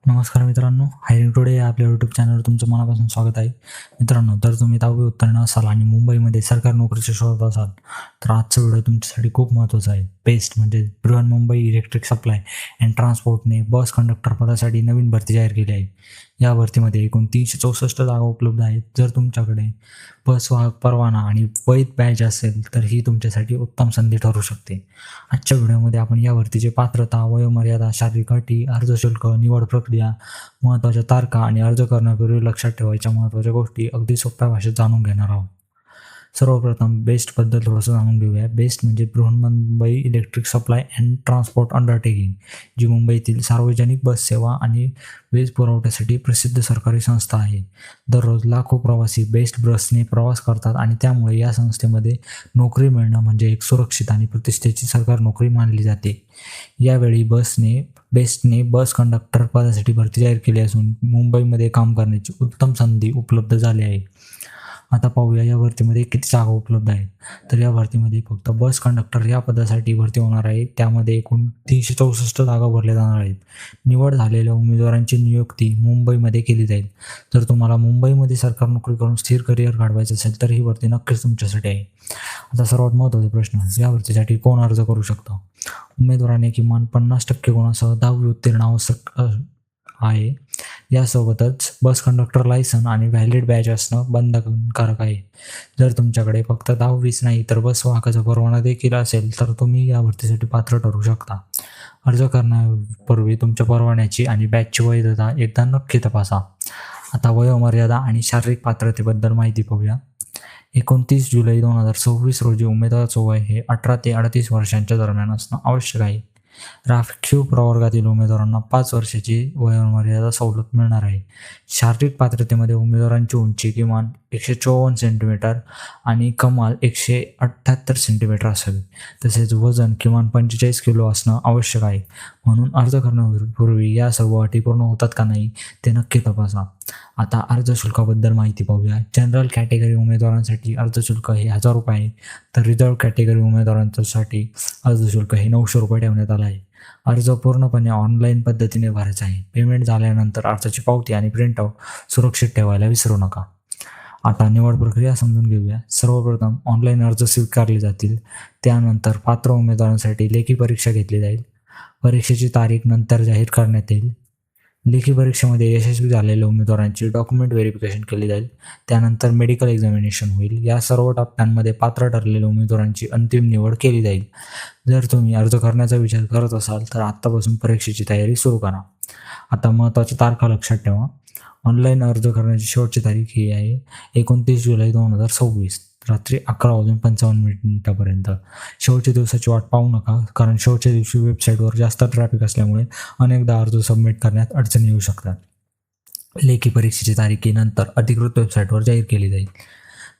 नमस्कार मित्रांनो, hiring today या आपल्या यूट्यूब चॅनलवर तुमचं मनापासून स्वागत आहे. मित्रांनो, जर तुम्ही 10वी उत्तीर्ण असाल आणि मुंबईमध्ये सरकारी नोकरीच्या शोधात असाल तर आजचा व्हिडिओ तुमच्यासाठी खूप महत्त्वाचा आहे. बेस्ट म्हणजे बृहन्मुंबई इलेक्ट्रिक सप्लाय अँड ट्रान्सपोर्टने बस कंडक्टर पदासाठी नवीन भरती जाहीर केली आहे. या भरतीमध्ये एकूण 364 जागा उपलब्ध आहेत. जर तुमच्याकडे बस वाहक परवाना आणि वैध बॅच असेल तर ही तुमच्यासाठी उत्तम संधी ठरू शकते. आजच्या व्हिडिओमध्ये आपण या भरतीची पात्रता, वयोमर्यादा, शारीरिक अटी, अर्ज शुल्क, निवड प्रक्रिया, महत्त्वाच्या तारखा आणि अर्ज करण्यापूर्वी लक्षात ठेवायच्या महत्त्वाच्या गोष्टी अगदी सोप्या भाषेत जाणून घेणार आहोत. सर्वप्रथम बेस्टबद्दल थोडंसं जाणून घेऊया. बेस्ट म्हणजे Brihanmumbai electric supply and transport undertaking, जी मुंबईतील सार्वजनिक बस सेवा आणि वीज पुरवठ्यासाठी प्रसिद्ध सरकारी संस्था आहे. दररोज लाखो प्रवासी बेस्ट बसने प्रवास करतात आणि त्यामुळे या संस्थेमध्ये नोकरी मिळणं म्हणजे एक सुरक्षित आणि प्रतिष्ठेची सरकारी नोकरी मानली जाते. यावेळी बेस्टने बस कंडक्टर पदासाठी भरती जाहीर केली असून मुंबईमध्ये काम करण्याची उत्तम संधी उपलब्ध झाली आहे. आता पाहूया या भरतीमध्ये किती जागा उपलब्ध आहेत. तर या भरतीमध्ये फक्त बस कंडक्टर या पदासाठी भरती होणार आहे. त्यामध्ये एकूण 364 जागा भरल्या जाणार आहेत. निवड झालेल्या उमेदवारांची नियुक्ती मुंबईमध्ये केली जाईल. जर तुम्हाला मुंबईमध्ये सरकारी नोकरी करून स्थिर करिअर घडवायचं असेल तर ही भरती नक्कीच तुमच्यासाठी आहे. आता सर्वात महत्त्वाचा प्रश्न, या भरतीसाठी कोण अर्ज करू शकतो? उमेदवाराने किमान 50% गुणांसह 10वी उत्तीर्ण आवश्यक आहे. यासोबतच बस कंडक्टर लायसन आणि व्हॅलिड बॅच असणं बंधनकारक आहे. जर तुमच्याकडे फक्त 10वीच नाही तर बस वाहकाचा परवाना देखील असेल तर तुम्ही या भरतीसाठी पात्र ठरू शकता. अर्ज करण्यापूर्वी तुमच्या परवान्याची आणि बॅचची वैधता एकदा नक्की तपासा. आता वयोमर्यादा आणि शारीरिक पात्रतेबद्दल माहिती पाहूया. 29 जुलै 2026 रोजी उमेदवाराचं वय हे 18 ते 38 वर्षांच्या दरम्यान असणं आवश्यक आहे. राखीव प्रवर्गातील उमेदवारांना 5 वर्षाची वयोमर्यादा सवलत मिळणार आहे. शारीरिक पात्रतेमध्ये उमेदवारांची उंची किमान 154 सेंटीमीटर आणि कमाल 178 सेंटीमीटर असावी. तसेच वजन किमान 45 किलो असणं आवश्यक आहे. म्हणून अर्ज करण्यापूर्वी या सर्व अटी पूर्ण होतात का नाही ते नक्की तपासा. आता अर्ज शुल्काबद्दल माहिती पाहूया. जनरल कॅटेगरी उमेदवारांसाठी अर्ज शुल्क हे 1000 रुपये आहे, तर रिझर्व्ह कॅटेगरी उमेदवारांसाठी अर्ज शुल्क हे 900 रुपये ठेवण्यात आलं आहे. अर्ज पूर्णपणे ऑनलाईन पद्धतीने भरायचा आहे. पेमेंट झाल्यानंतर अर्जाची पावती आणि प्रिंटआउट सुरक्षित ठेवायला विसरू नका. आता निवड प्रक्रिया समजून घेऊया. सर्वप्रथम ऑनलाईन अर्ज स्वीकारले जातील. त्यानंतर पात्र उमेदवारांसाठी लेखी परीक्षा घेतली जाईल. परीक्षेची तारीख नंतर जाहीर करण्यात येईल. लेखी परीक्षेमध्ये यशस्वी झालेल्या उमेदवारांची डॉक्युमेंट व्हेरिफिकेशन केली जाईल. त्यानंतर मेडिकल एक्झामिनेशन होईल. या सर्व टप्प्यांमध्ये पात्र ठरलेल्या उमेदवारांची अंतिम निवड केली जाईल. जर तुम्ही अर्ज करण्याचा विचार करत असाल तर आत्तापासून परीक्षेची तयारी सुरू करा. आता महत्त्वाच्या तारखा लक्षात ठेवा. ऑनलाईन अर्ज करण्याची शेवटची तारीख ही आहे 29 जुलै 2026 रात्री 11:55 शेवटच्या दिवसाची वाट पाहू नका, कारण शेवटच्या दिवशी वेबसाईटवर जास्त ट्रॅफिक असल्यामुळे अनेकदा अर्ज सबमिट करण्यात अडचणी येऊ शकतात. लेखी परीक्षेची तारीखीनंतर अधिकृत वेबसाईटवर जाहीर केली जाईल.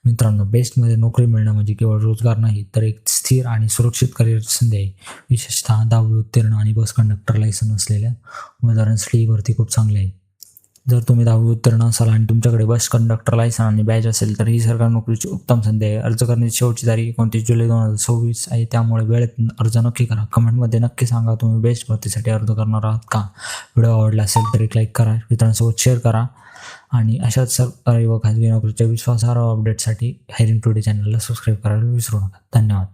मित्रांनो, बेस्टमध्ये नोकरी मिळणं म्हणजे केवळ रोजगार नाही तर एक स्थिर आणि सुरक्षित करिअरची संधी आहे. विशेषतः 10वी उत्तीर्ण आणि बस कंडक्टर लायसन असलेल्या उमेदवारांसाठी ही भरती खूप चांगली आहे. जर तुम्ही 10वी उत्तीर्ण असाल आणि तुमच्याकडे बस कंडक्टर लायसन आणि बॅच असेल तर ही सरकारी नोकरीची उत्तम संधी आहे. अर्ज करण्याची शेवटची तारीख 29 जुलै 2026 आहे, त्यामुळे वेळेत अर्ज नक्की करा. कमेंटमध्ये नक्की सांगा तुम्ही बेस्ट भरतीसाठी अर्ज करणार आहात का. व्हिडिओ आवडला असेल तर एक लाईक करा, मित्रांसोबत शेअर करा आणि अशाच सरकारी व खाजगी नोकरीच्या विश्वासार्ह अपडेटसाठी हायरिंग टुडे चॅनलला सबस्क्राईब करायला विसरू नका. धन्यवाद.